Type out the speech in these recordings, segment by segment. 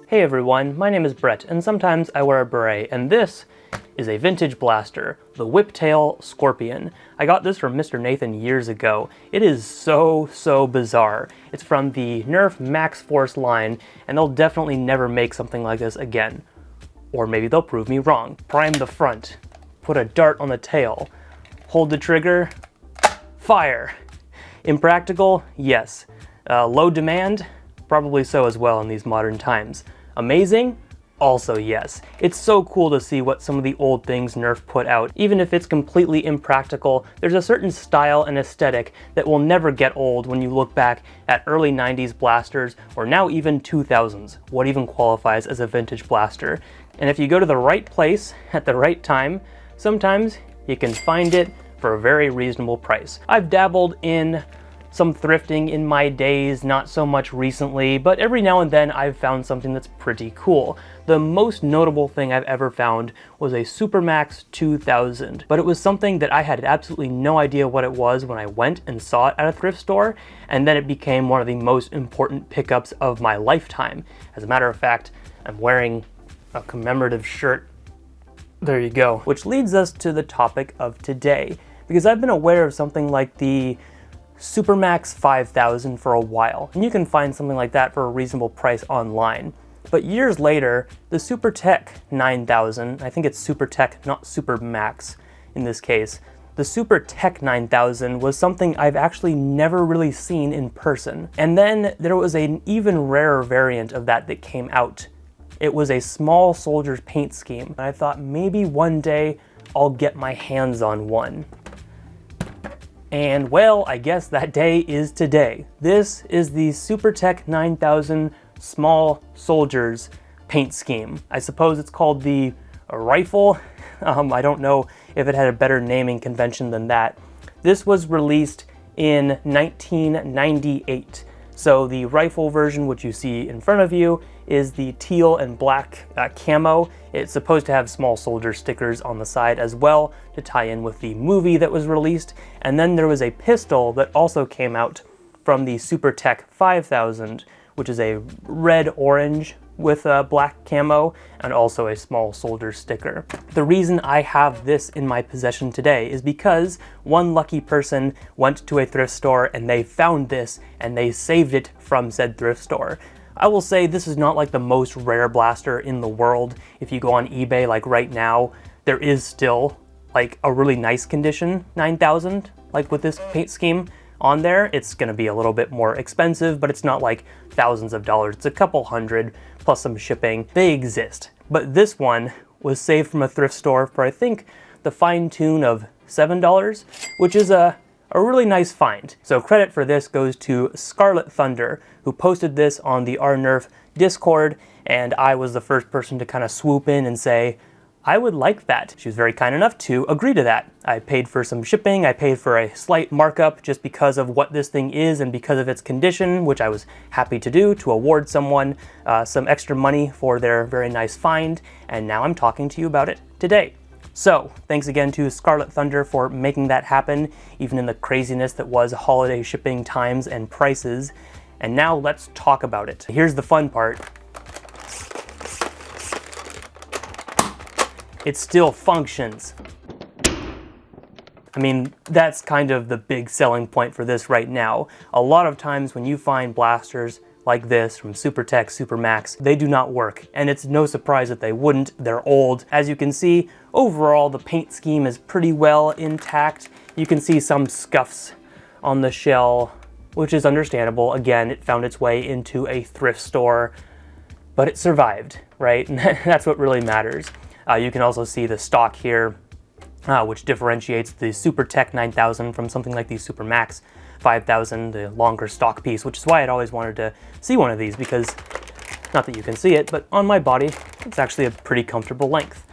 Hey everyone, my name is Brett, and sometimes I wear a beret, and this is a vintage blaster, the Whiptail Scorpion. I got this from Mr. Nathan years ago. It is so bizarre. It's from the Nerf Max Force line, and they'll definitely never make something like this again. Or maybe they'll prove me wrong. Prime the front, put a dart on the tail, hold the trigger, fire. Impractical? Yes. Low demand? Probably so as well in these modern times. Amazing? Also yes. It's so cool to see what some of the old things Nerf put out. Even if it's completely impractical, there's a certain style and aesthetic that will never get old when you look back at early 90s blasters, or now even 2000s. What even qualifies as a vintage blaster? And if you go to the right place at the right time, sometimes you can find it for a very reasonable price. I've dabbled in some thrifting in my days, not so much recently, but every now and then I've found something that's pretty cool. The most notable thing I've ever found was a Supermax 2000, but it was something that I had absolutely no idea what it was when I went and saw it at a thrift store, and then it became one of the most important pickups of my lifetime. As a matter of fact, I'm wearing a commemorative shirt. There you go. Which leads us to the topic of today, because I've been aware of something like the Supermax 5000 for a while, and you can find something like that for a reasonable price online. But years later, the SuperTech 9000, I think it's SuperTech, not Supermax in this case, the SuperTech 9000 was something I've actually never really seen in person. And then there was an even rarer variant of that that came out. It was a small soldier's paint scheme, and I thought maybe one day I'll get my hands on one. And well, I guess that day is today. This is the SuperTech 9000 Small Soldiers paint scheme. I suppose it's called the rifle. I don't know if it had a better naming convention than that. This was released in 1998. So the rifle version, which you see in front of you, is the teal and black camo. It's supposed to have small soldier stickers on the side as well to tie in with the movie that was released. And then there was a pistol that also came out from the SuperTech 5000, which is a red-orange with a black camo and also a small soldier sticker. The reason I have this in my possession today is because one lucky person went to a thrift store and they found this and they saved it from said thrift store. I will say this is not like the most rare blaster in the world. If you go on eBay like right now, there is still like a really nice condition 9000, like with this paint scheme on there. It's gonna be a little bit more expensive, but it's not like thousands of dollars. It's a couple hundred plus some shipping. They exist. But this one was saved from a thrift store for I think the fine tune of $7, which is a really nice find. So credit for this goes to Scarlet Thunder, who posted this on the RNerf Discord, and I was the first person to kind of swoop in and say, I would like that. She was very kind enough to agree to that. I paid for some shipping, I paid for a slight markup just because of what this thing is and because of its condition, which I was happy to do, to award someone some extra money for their very nice find, and now I'm talking to you about it today. So, thanks again to Scarlet Thunder for making that happen, even in the craziness that was holiday shipping times and prices. And now let's talk about it. Here's the fun part. It still functions. I mean, that's kind of the big selling point for this right now. A lot of times when you find blasters like this from SuperTech, Supermax, they do not work, and it's no surprise that they wouldn't. They're old. As you can see, overall the paint scheme is pretty well intact. You can see some scuffs on the shell, which is understandable. Again, it found its way into a thrift store, but it survived, right? And that's what really matters. You can also see the stock here, which differentiates the SuperTech 9000 from something like the Supermax 5000, the longer stock piece, which is why I'd always wanted to see one of these, because, not that you can see it, but on my body, it's actually a pretty comfortable length.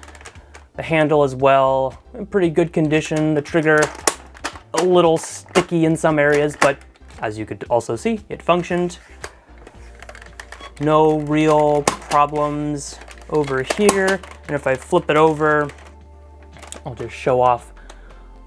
The handle as well, in pretty good condition. The trigger, a little sticky in some areas, but as you could also see, it functioned. No real problems over here. And if I flip it over, I'll just show off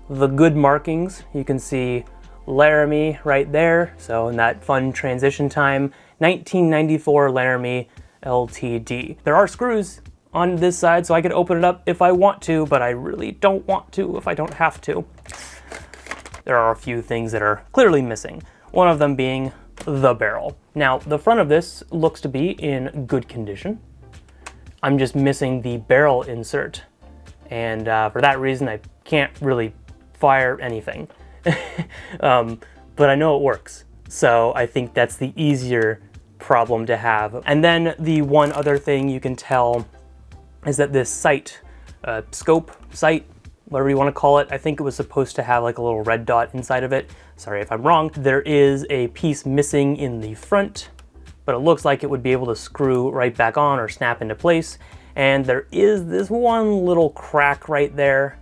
the good markings. You can see Laramie right there. So in that fun transition time, 1994 Laramie Ltd. There are screws on this side, so I could open it up if I want to, but I really don't want to if I don't have to. There are a few things that are clearly missing, one of them being the barrel. Now, the front of this looks to be in good condition. I'm just missing the barrel insert, and for that reason I can't really fire anything. But I know it works, so I think that's the easier problem to have. And then the one other thing you can tell is that this sight, scope, sight, whatever you want to call it, I think it was supposed to have like a little red dot inside of it. Sorry if I'm wrong. There is a piece missing in the front, but it looks like it would be able to screw right back on or snap into place. And there is this one little crack right there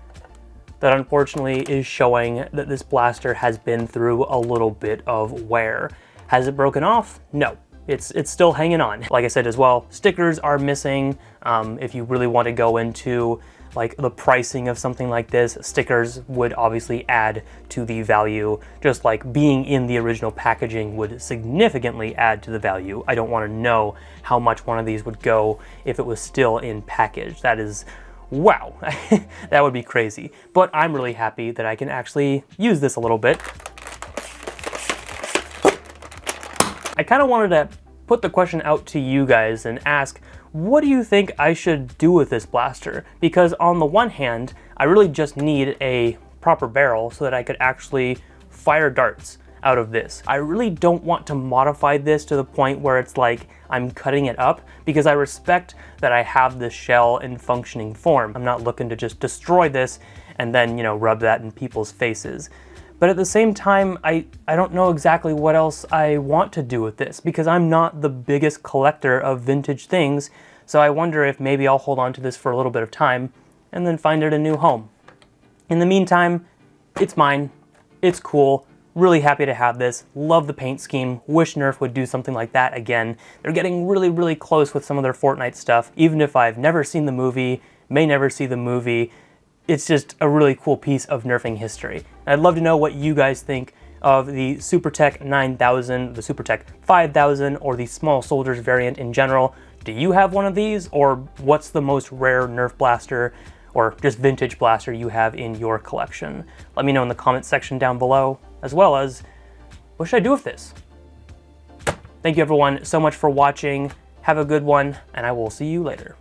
that unfortunately is showing that this blaster has been through a little bit of wear. Has it broken off? No. It's still hanging on. Like I said as well, stickers are missing. If you really want to go into like the pricing of something like this, stickers would obviously add to the value, just like being in the original packaging would significantly add to the value. I don't want to know how much one of these would go if it was still in package. That is, wow, that would be crazy. But I'm really happy that I can actually use this a little bit. I kind of wanted to put the question out to you guys and ask, what do you think I should do with this blaster? Because on the one hand, I really just need a proper barrel so that I could actually fire darts out of this. I really don't want to modify this to the point where it's like I'm cutting it up, because I respect that I have this shell in functioning form. I'm not looking to just destroy this and then, you know, rub that in people's faces. But at the same time, I don't know exactly what else I want to do with this, because I'm not the biggest collector of vintage things, so I wonder if maybe I'll hold on to this for a little bit of time and then find it a new home. In the meantime, it's mine, it's cool, really happy to have this, love the paint scheme, wish Nerf would do something like that again. They're getting really, really close with some of their Fortnite stuff, even if I've never seen the movie, may never see the movie. It's just a really cool piece of nerfing history. I'd love to know what you guys think of the SuperTech 9000, the SuperTech 5000, or the Small Soldiers variant in general. Do you have one of these, or what's the most rare Nerf blaster or just vintage blaster you have in your collection? Let me know in the comment section down below, as well as what should I do with this? Thank you everyone so much for watching. Have a good one, and I will see you later.